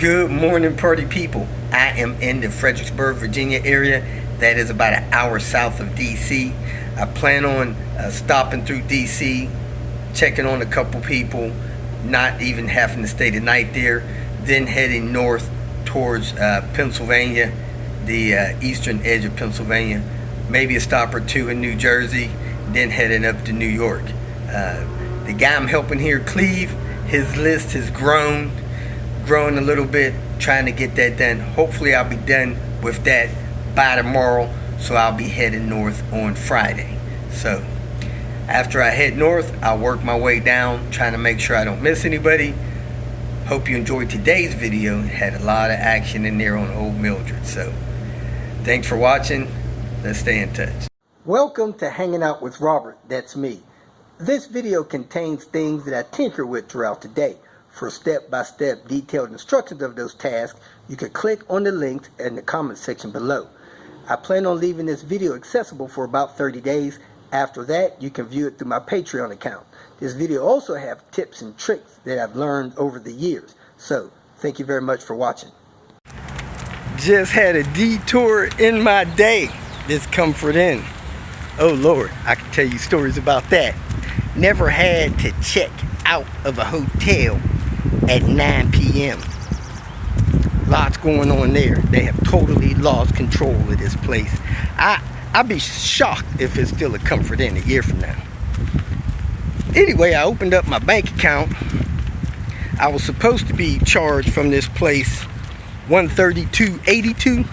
Good morning, party people. I am in the Fredericksburg, Virginia area. That is about an hour south of DC. I plan on stopping through DC, checking on a couple people, not even having to stay the night there, then heading north towards Pennsylvania, the eastern edge of Pennsylvania, maybe a stop or two in New Jersey, then heading up to New York. The guy I'm helping here, Cleve, his list has growing a little bit, trying to get that done. Hopefully I'll be done with that by tomorrow, so I'll be heading north on Friday. So after I head north, I'll work my way down, trying to make sure I don't miss anybody. Hope you enjoyed today's video. It had a lot of action in there on Old Mildred. So thanks for watching. Let's stay in touch. Welcome to Hanging Out with Robert. That's me. This video contains things that I tinker with throughout the day. For step-by-step detailed instructions of those tasks, you can click on the links in the comment section below. I plan on leaving this video accessible for about 30 days. After that, you can view it through my Patreon account. This video also has tips and tricks that I've learned over the years. So, thank you very much for watching. Just had a detour in my day. This Comfort Inn. Oh Lord, I can tell you stories about that. Never had to check out of a hotel at 9 p.m. Lots going on there. They have totally lost control of this place. I'd be shocked if it's still a Comfort Inn a year from now. Anyway, I opened up my bank account. I was supposed to be charged from this place $132.82.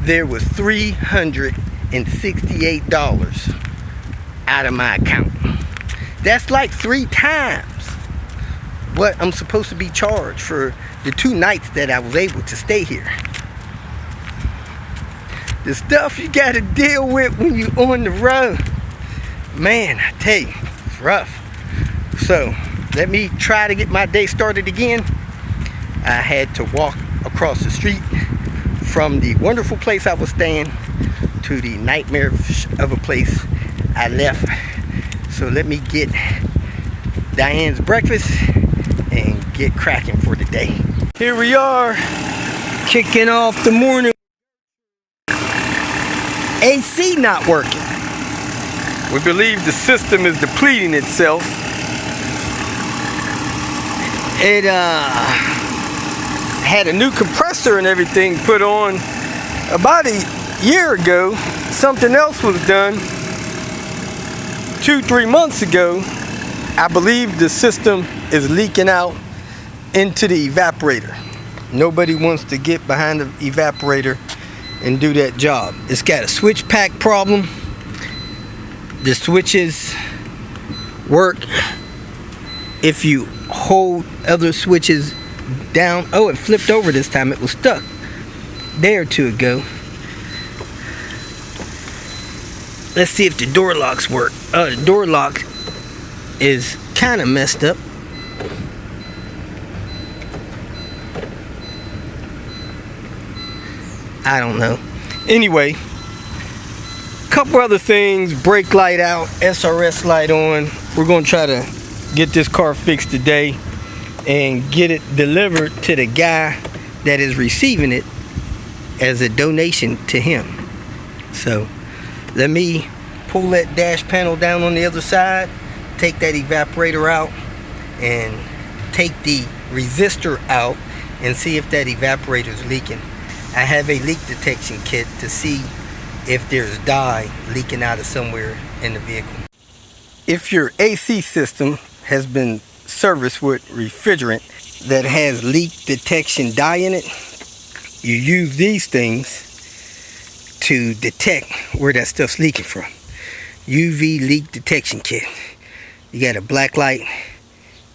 There was $368 out of my account. That's like 3 times what I'm supposed to be charged for the 2 nights that I was able to stay here. The stuff you gotta deal with when you're on the road, man, I tell you, it's rough. So let me try to get my day started again. I had to walk across the street from the wonderful place I was staying to the nightmare of a place I left. So let me get Diane's breakfast and get cracking for the day. Here we are, kicking off the morning. AC not working. We believe the system is depleting itself. It had a new compressor and everything put on about a year ago. Something else was done 2-3 months ago. I believe the system is leaking out into the evaporator. Nobody wants to get behind the evaporator and do that job. It's got a switch pack problem. The switches work if you hold other switches down. Oh, it flipped over this time. It was stuck a day or two ago. Let's see if the door locks work. The door lock is kind of messed up. I don't know. Anyway, couple other things. Brake light out, SRS light on. We're going to try to get this car fixed today and get it delivered to the guy that is receiving it as a donation to him. So let me pull that dash panel down on the other side, take that evaporator out, and take the resistor out and see if that evaporator is leaking. I have a leak detection kit to see if there's dye leaking out of somewhere in the vehicle. If your AC system has been serviced with refrigerant that has leak detection dye in it, you use these things to detect where that stuff's leaking from. UV leak detection kit. You got a black light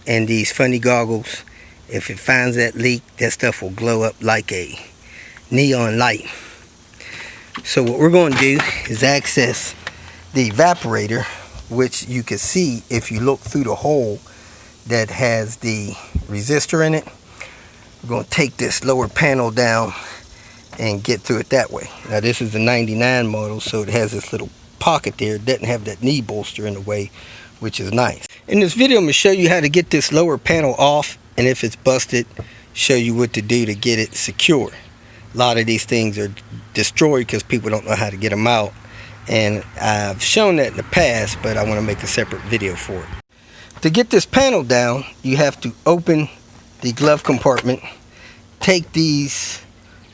and these funny goggles. If it finds that leak, that stuff will glow up like a neon light. So what we're going to do is access the evaporator, which you can see if you look through the hole that has the resistor in it. We're going to take this lower panel down and get through it that way. Now this is the 99 model, so it has this little pocket there. It doesn't have that knee bolster in the way, which is nice. In this video I'm going to show you how to get this lower panel off, and if it's busted show you what to do to get it secure. A lot of these things are destroyed because people don't know how to get them out, and I've shown that in the past, but I want to make a separate video for it. To get this panel down, you have to open the glove compartment, take these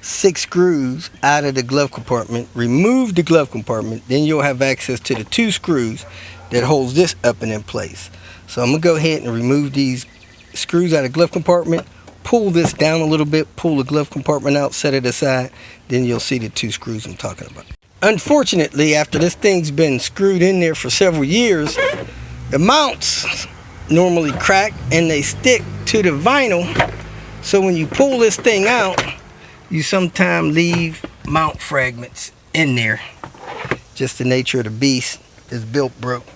6 screws out of the glove compartment, remove the glove compartment, then you'll have access to the 2 screws that holds this up and in place. So I'm gonna go ahead and remove these screws out of the glove compartment, pull this down a little bit, pull the glove compartment out, set it aside, then you'll see the 2 screws I'm talking about. Unfortunately, after this thing's been screwed in there for several years, the mounts normally crack and they stick to the vinyl. So when you pull this thing out, you sometimes leave mount fragments in there. Just the nature of the beast is built broke.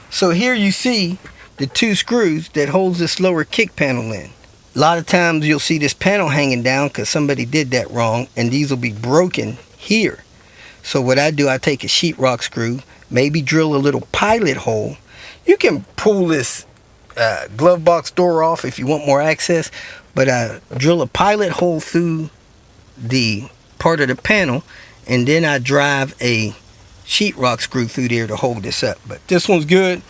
So here you see the 2 screws that holds this lower kick panel in. A lot of times you'll see this panel hanging down because somebody did that wrong, and these will be broken here. So what I do, I take a sheetrock screw, maybe drill a little pilot hole. You can pull this glove box door off if you want more access, but I drill a pilot hole through the part of the panel, and then I drive a sheetrock screw through there to hold this up. But this one's good,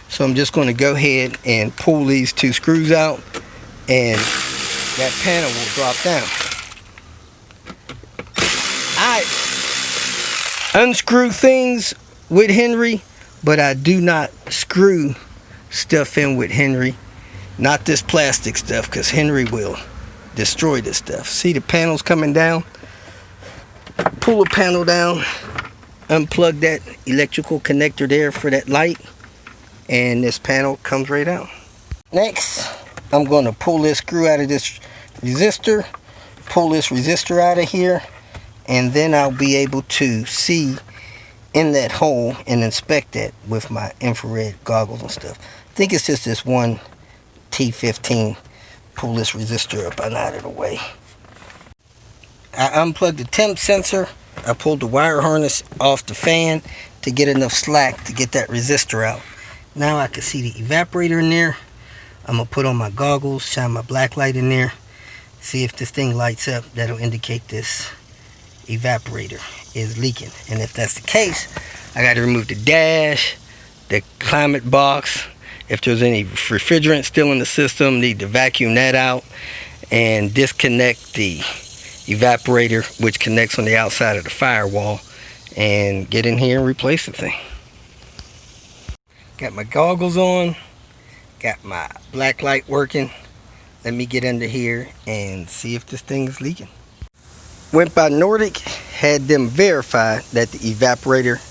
so I'm just going to go ahead and pull these 2 screws out, and that panel will drop down. I unscrew things with Henry, but I do not screw stuff in with Henry. Not this plastic stuff, because Henry will destroy this stuff. See the panels coming down? Pull the panel down, unplug that electrical connector there for that light, and this panel comes right out. Next, I'm going to pull this screw out of this resistor, pull this resistor out of here, and then I'll be able to see in that hole and inspect that with my infrared goggles and stuff. I think it's just this one T15. Pull this resistor up and out of the way. I unplugged the temp sensor. I pulled the wire harness off the fan to get enough slack to get that resistor out. Now I can see the evaporator in there. I'm going to put on my goggles, shine my black light in there, see if this thing lights up. That'll indicate this evaporator is leaking. And if that's the case, I got to remove the dash, the climate box. If there's any refrigerant still in the system, need to vacuum that out and disconnect the evaporator, which connects on the outside of the firewall, and get in here and replace the thing. Got my goggles on, got my black light working. Let me get under here and see if this thing is leaking. Went by Nordic, had them verify that the evaporator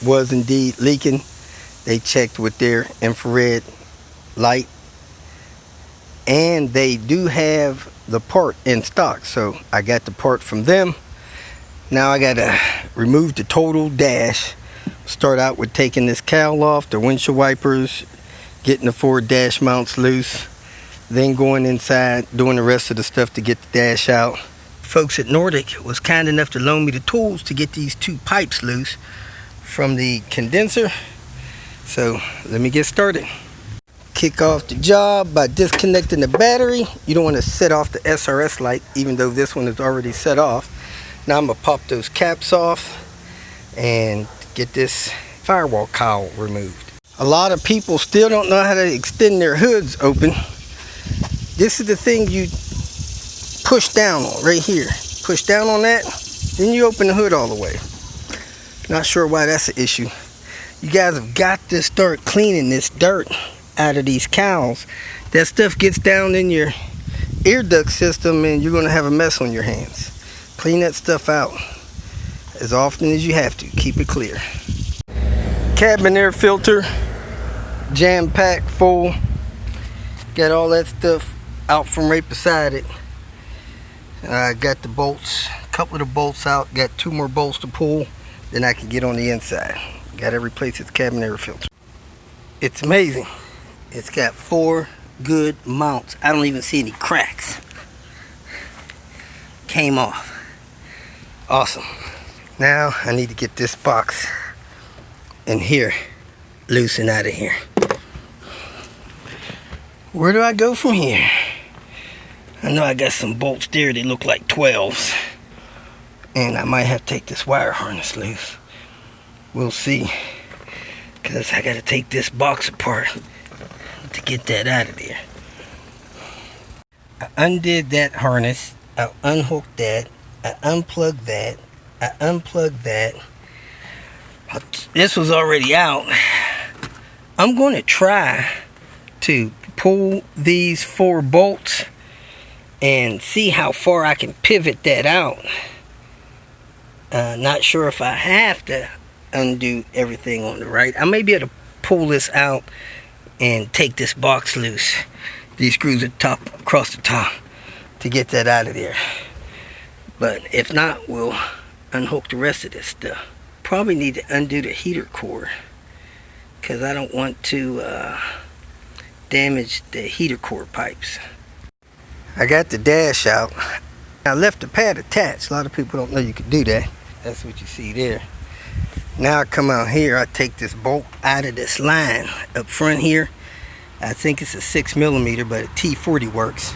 was indeed leaking. They checked with their infrared light, and they do have the part in stock, so I got the part from them. Now I gotta remove the total dash. Start out with taking this cowl off, the windshield wipers, getting the 4 dash mounts loose, then going inside doing the rest of the stuff to get the dash out. Folks at Nordic was kind enough to loan me the tools to get these 2 pipes loose from the condenser. So let me get started. Kick off the job by disconnecting the battery. You don't want to set off the SRS light, even though this one is already set off. Now I'm gonna pop those caps off and get this firewall cowl removed. A lot of people still don't know how to extend their hoods open. This is the thing you push down on right here. Push down on that, then you open the hood all the way. Not sure why that's an issue. You guys have got to start cleaning this dirt out of these cowls. That stuff gets down in your air duct system and you're going to have a mess on your hands. Clean that stuff out as often as you have to. Keep it clear. Cabin air filter, jam packed full. Got all that stuff out from right beside it. I got the bolts, a couple of the bolts out. Got 2 more bolts to pull. Then I can get on the inside. Got to replace its cabin air filter. It's amazing. It's got 4 good mounts. I don't even see any cracks. Came off. Awesome. Now I need to get this box in here loose and out of here. Where do I go from here? I know I got some bolts there, they look like 12s. And I might have to take this wire harness loose. We'll see. Because I got to take this box apart to get that out of there. I undid that harness. I unhooked that. I unplugged that. I unplugged that. This was already out. I'm going to try to pull these 4 bolts and see how far I can pivot that out. Not sure if I have to undo everything on the right. I may be able to pull this out and take this box loose. These screws at the top, across the top, to get that out of there. But if not, we'll unhook the rest of this stuff. Probably need to undo the heater core, because I don't want to damage the heater core pipes. I got the dash out. I left the pad attached. A lot of people don't know you can do that. That's what you see there. Now I come out here, I take this bolt out of this line up front here. I think it's a 6mm, but a T40 works.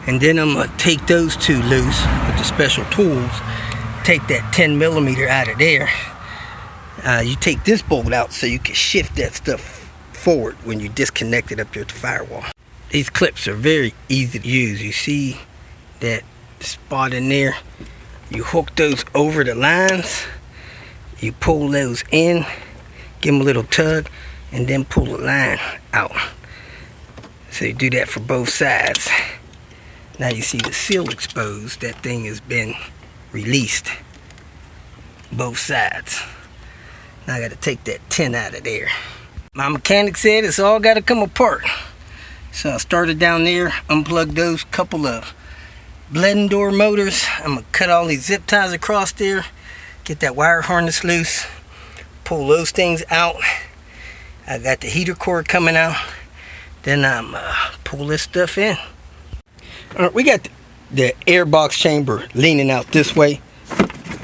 And then I'm gonna take those 2 loose with the special tools. Take that 10mm out of there. You take this bolt out so you can shift that stuff forward when you disconnect it up there at the firewall. These clips are very easy to use. You see that spot in there? You hook those over the lines, you pull those in, give them a little tug, and then pull the line out. So you do that for both sides. Now you see the seal exposed. That thing has been released, both sides. Now I got to take that tin out of there. My mechanic said it's all got to come apart. So I started down there, unplugged those couple of blending door motors. I'm gonna cut all these zip ties across there, get that wire harness loose, pull those things out. I got the heater core coming out. Then I'm pull this stuff in. All right, we got the air box chamber leaning out this way,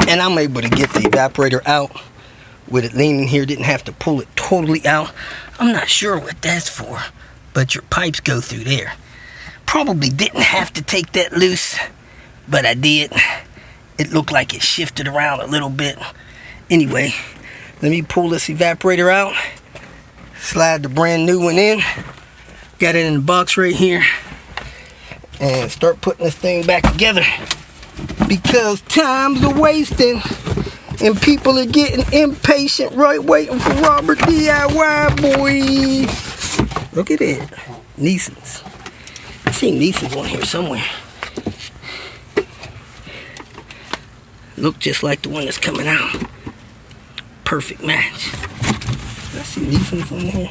and I'm able to get the evaporator out with it leaning here. Didn't have to pull it totally out. I'm not sure what that's for, but your pipes go through there. Probably didn't have to take that loose, but I did. It looked like it shifted around a little bit. Anyway, let me pull this evaporator out, slide the brand new one in, got it in the box right here, and start putting this thing back together, because time's a wasting and people are getting impatient, right, waiting for Robert DIY, boy. Look at it, Nissans. I seen Nissans on here somewhere. Look just like the one that's coming out. Perfect match. I see Nissans on here.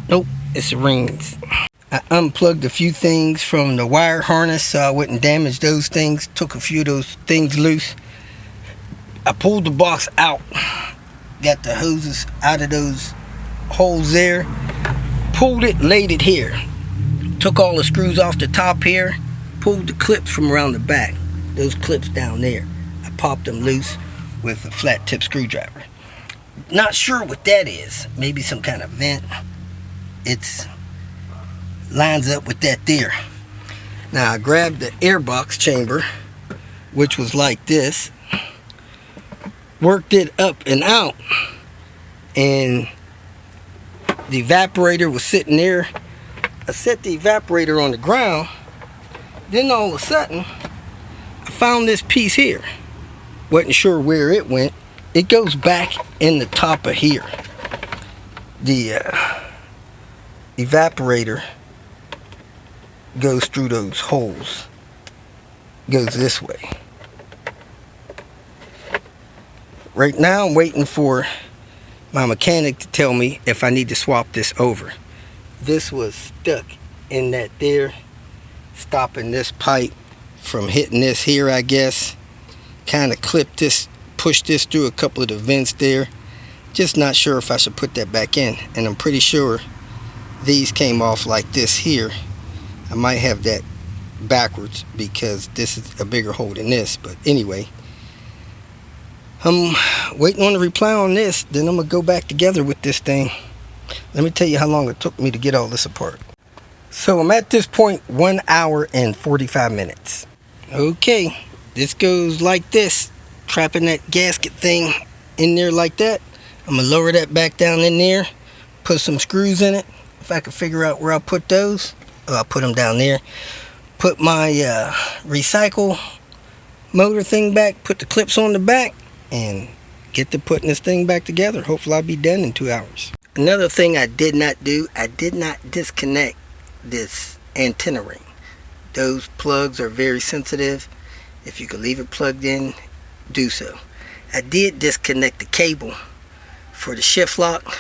Nope, it's the rings. I unplugged a few things from the wire harness so I wouldn't damage those things. Took a few of those things loose. I pulled the box out. Got the hoses out of those holes there. Pulled it, laid it here. Took all the screws off the top here. Pulled the clips from around the back. Those clips down there. I popped them loose with a flat tip screwdriver. Not sure what that is. Maybe some kind of vent. It's lines up with that there. Now I grabbed the air box chamber, which was like this, worked it up and out, and the evaporator was sitting there. I set the evaporator on the ground. Then all of a sudden I found this piece here. Wasn't sure where it went. It goes back in the top of here. The evaporator goes through those holes. Goes this way. Right now I'm waiting for my mechanic to tell me if I need to swap this over. This was stuck in that there, stopping this pipe from hitting this here, I guess. Kind of clipped this, pushed this through a couple of the vents there. Just not sure if I should put that back in, and I'm pretty sure these came off like this here. I might have that backwards because this is a bigger hole than this, but anyway, I'm waiting on the reply on this. Then I'm gonna go back together with this thing. Let me tell you how long it took me to get all this apart. So I'm at this point 1 hour and 45 minutes. Okay, this goes like this. Trapping that gasket thing in there like that. I'm gonna lower that back down in there, put some screws in it. If I can figure out where I'll put those, I'll put them down there. Put my recycle motor thing back, put the clips on the back, and get to putting this thing back together. Hopefully I'll be done in 2 hours. Another thing I did not do, I did not disconnect this antenna ring. Those plugs are very sensitive. If you could leave it plugged in, do so. I did disconnect the cable for the shift lock.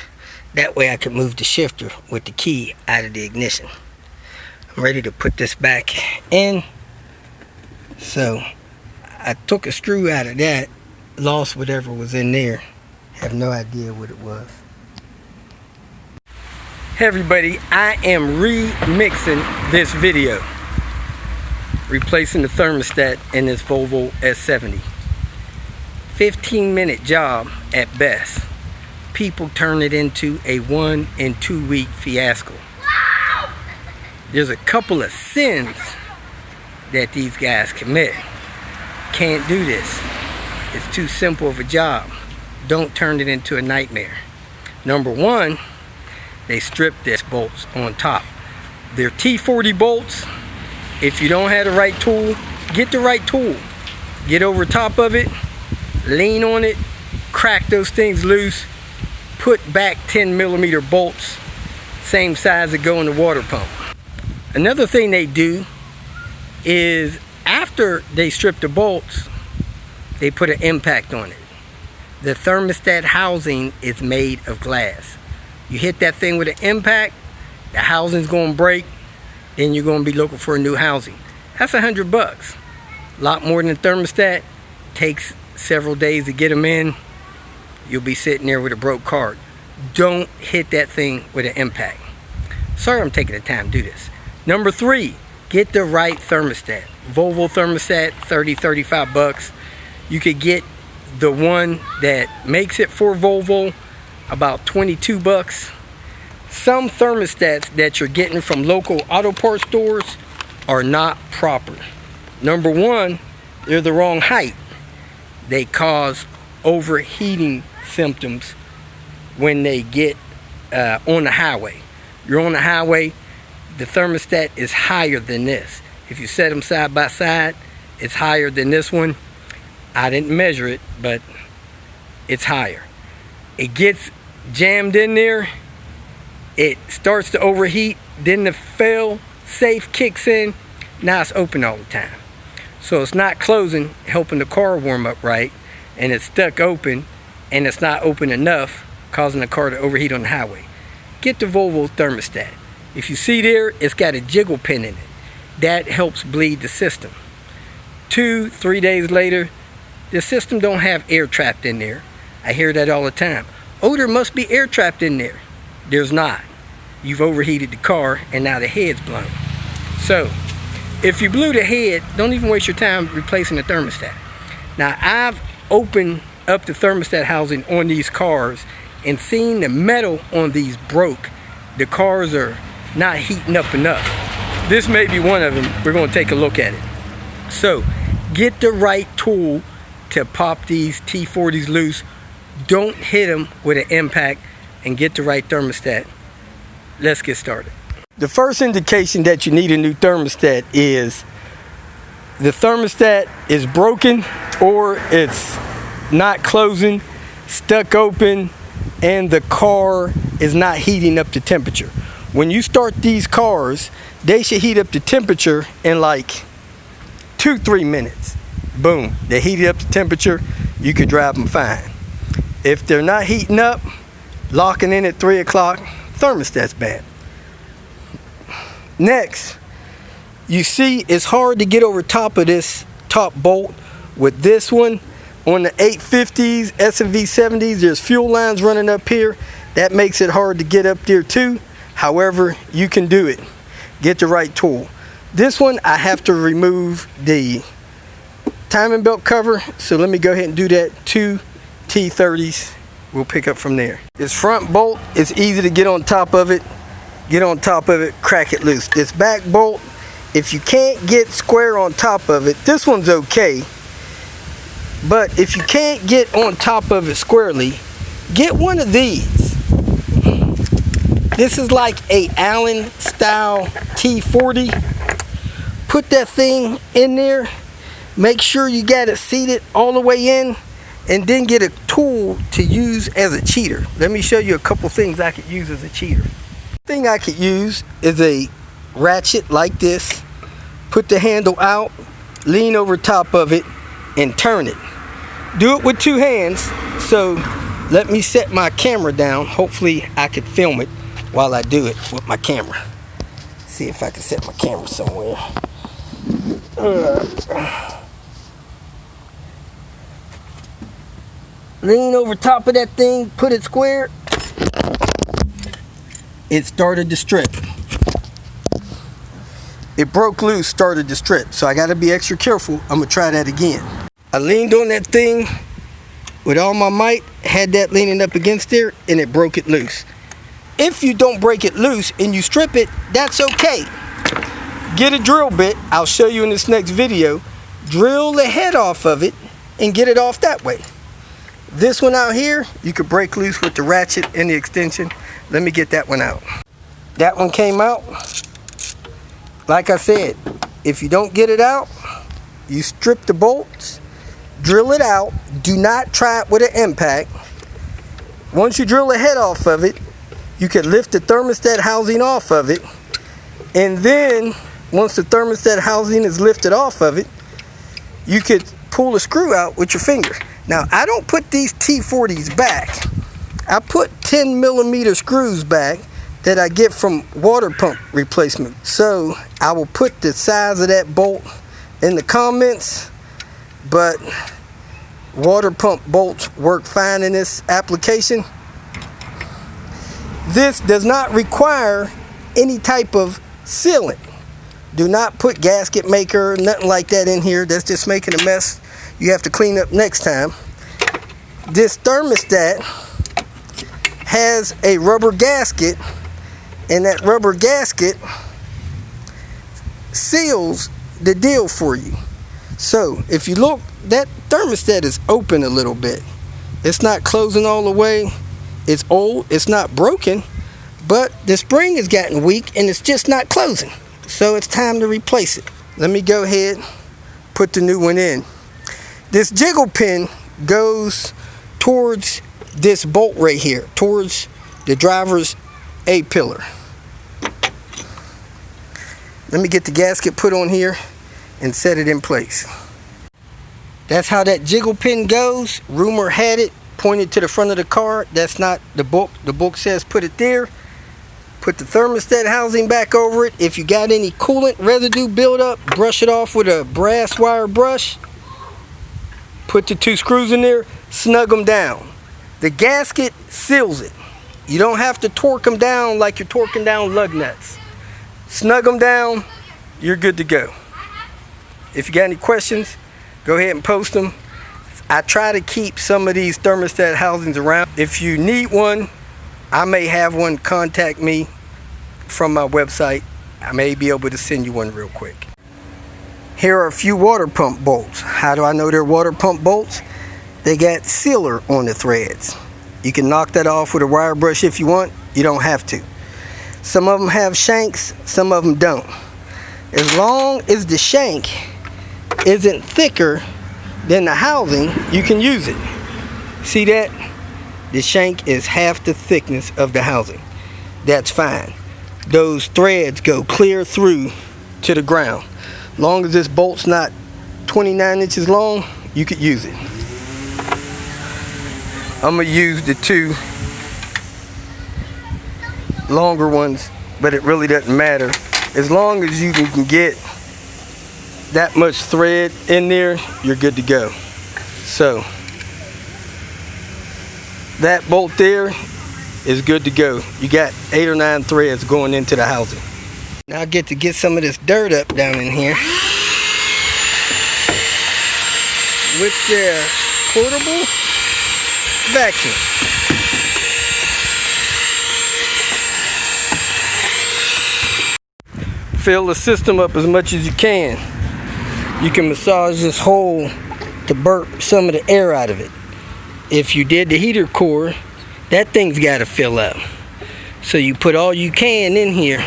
That way I could move the shifter with the key out of the ignition. I'm ready to put this back in. So I took a screw out of that, lost whatever was in there. Have no idea what it was. Hey everybody, I am remixing this video. Replacing the thermostat in this Volvo S70. 15-minute job at best. People turn it into a 1 and 2 week fiasco. There's a couple of sins that these guys commit. Can't do this. It's too simple of a job. Don't turn it into a nightmare. Number one, they strip this bolts on top. They're T40 bolts. If you don't have the right tool, get the right tool. Get over top of it, lean on it, crack those things loose, put back 10mm bolts, same size that go in the water pump. Another thing they do is after they strip the bolts, they put an impact on it. The thermostat housing is made of glass. You hit that thing with an impact, the housing's gonna break, then you're gonna be looking for a new housing. That's $100. A lot more than a thermostat. Takes several days to get them in. You'll be sitting there with a broke card. Don't hit that thing with an impact. Sorry I'm taking the time to do this. Number three, get the right thermostat. Volvo thermostat, $30-35. You could get the one that makes it for Volvo, about $22. Some thermostats that you're getting from local auto parts stores are not proper. Number one, they're the wrong height. They cause overheating symptoms when they get on the highway. You're on the highway, the thermostat is higher than this. If you set them side by side, it's higher than this one. I didn't measure it, but it's higher. It gets jammed in there, it starts to overheat, then the fail safe kicks in. Now it's open all the time. So it's not closing, helping the car warm up right, and it's stuck open, and it's not open enough, causing the car to overheat on the highway. Get the Volvo thermostat. If you see there, it's got a jiggle pin in it. That helps bleed the system. 2-3 days later, the system don't have air trapped in there. I hear that all the time. Oh, there must be air trapped in there. There's not. You've overheated the car and now the head's blown. So, if you blew the head, don't even waste your time replacing the thermostat. Now, I've opened up the thermostat housing on these cars and seen the metal on these broke. The cars are not heating up enough. This may be one of them. We're going to take a look at it. So, get the right tool to pop these T40s loose. Don't hit them with an impact, and get the right thermostat. Let's get started. The first indication that you need a new thermostat is the thermostat is broken, or it's not closing, stuck open, and the car is not heating up the temperature. When you start these cars, they should heat up the temperature in like 2-3 minutes. Boom, they heated up the temperature, you could drive them fine. If they're not heating up, locking in at 3 o'clock, thermostat's bad. Next, you see it's hard to get over top of this top bolt. With this one, on the 850s, S&V70s, there's fuel lines running up here. That makes it hard to get up there too. However, you can do it. Get the right tool. This one, I have to remove the timing belt cover, so let me go ahead and do that. 2 T30s. We'll pick up from there. This front bolt is easy to get on top of it. get on top of it, crack it loose. This back bolt, if you can't get square on top of it, this one's okay. But if you can't get on top of it squarely, get one of these. This is like a Allen style T40. Put that thing in there. Make sure you got it seated all the way in, and then get a tool to use as a cheater. Let me show you a couple things I could use as a cheater. The thing I could use is a ratchet like this. Put the handle out, lean over top of it, and turn it. Do it with two hands. So let me set my camera down. Hopefully I could film it while I do it with my camera. See if I can set my camera somewhere. Lean over top of that thing, put it square. It started to strip. It broke loose, started to strip. So I gotta be extra careful. I'm gonna try that again. I leaned on that thing with all my might, had that leaning up against there, and it broke it loose. If you don't break it loose and you strip it, that's okay. Get a drill bit, I'll show you in this next video. Drill the head off of it and get it off that way. This one out here, you could break loose with the ratchet and the extension. Let me get that one out. That one came out. Like I said, if you don't get it out, you strip the bolts, drill it out. Do not try it with an impact. Once you drill the head off of it, you can lift the thermostat housing off of it. And then, once the thermostat housing is lifted off of it, you could pull the screw out with your finger. Now, I don't put these T40s back. I put 10mm screws back that I get from water pump replacement. So, I will put the size of that bolt in the comments, but water pump bolts work fine in this application. This does not require any type of sealant. Do not put gasket maker, nothing like that in here. That's just making a mess. You have to clean up next time. This thermostat has a rubber gasket, and that rubber gasket seals the deal for you. So if you look, that thermostat is open a little bit. It's not closing all the way. It's old, it's not broken, but the spring has gotten weak and it's just not closing. So it's time to replace it. Let me go ahead, put the new one in. This jiggle pin goes towards this bolt right here, towards the driver's A-pillar. Let me get the gasket put on here and set it in place. That's how that jiggle pin goes. Rumor had it pointed to the front of the car. That's not the book. The book says put it there. Put the thermostat housing back over it. If you got any coolant residue buildup, brush it off with a brass wire brush. Put the two screws in there, snug them down. The gasket seals it. You don't have to torque them down like you're torquing down lug nuts. Snug them down, you're good to go. If you got any questions, go ahead and post them. I try to keep some of these thermostat housings around. If you need one, I may have one. Contact me from my website. I may be able to send you one real quick. Here are a few water pump bolts. How do I know they're water pump bolts? They got sealer on the threads. You can knock that off with a wire brush if you want. You don't have to. Some of them have shanks, some of them don't. As long as the shank isn't thicker than the housing, you can use it. See that? The shank is half the thickness of the housing. That's fine. Those threads go clear through to the ground. Long as this bolt's not 29 inches long, you could use it. I'm gonna use the two longer ones, but it really doesn't matter. As long as you can get that much thread in there, you're good to go. So that bolt there is good to go. You got 8 or 9 threads going into the housing. Now I get to get some of this dirt up down in here with the portable vacuum. Fill the system up as much as you can. You can massage this hole to burp some of the air out of it. If you did the heater core, that thing's got to fill up. So you put all you can in here.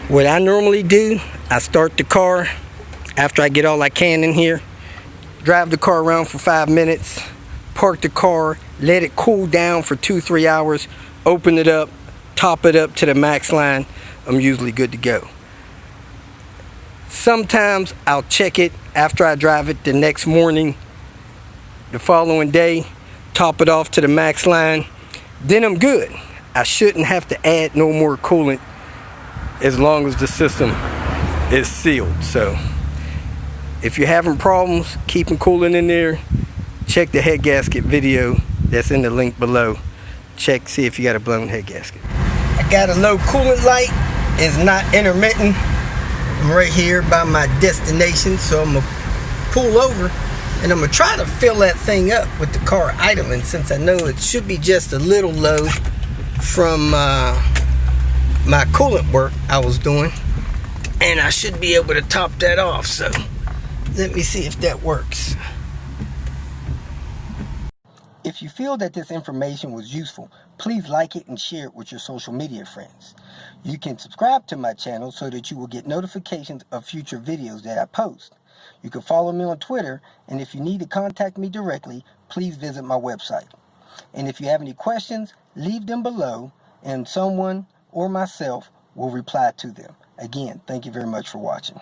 What I normally do, I start the car after I get all I can in here, drive the car around for 5 minutes, park the car, let it cool down for 2-3 hours, open it up, top it up to the max line. I'm usually good to go. Sometimes I'll check it after I drive it the next morning, the following day, top it off to the max line, then I'm good. I shouldn't have to add no more coolant as long as the system is sealed. So if you're having problems keeping coolant in there, check the head gasket video that's in the link below. Check, see if you got a blown head gasket. I got a low coolant light. It's not intermittent. I'm right here by my destination, so I'm gonna pull over and I'm gonna try to fill that thing up with the car idling, since I know it should be just a little low from my coolant work I was doing, and I should be able to top that off. So let me see if that works. If you feel that this information was useful, please like it and share it with your social media friends. You can subscribe to my channel so that you will get notifications of future videos that I post. You can follow me on Twitter, and if you need to contact me directly, please visit my website. And if you have any questions, leave them below, and someone or myself will reply to them. Again, thank you very much for watching.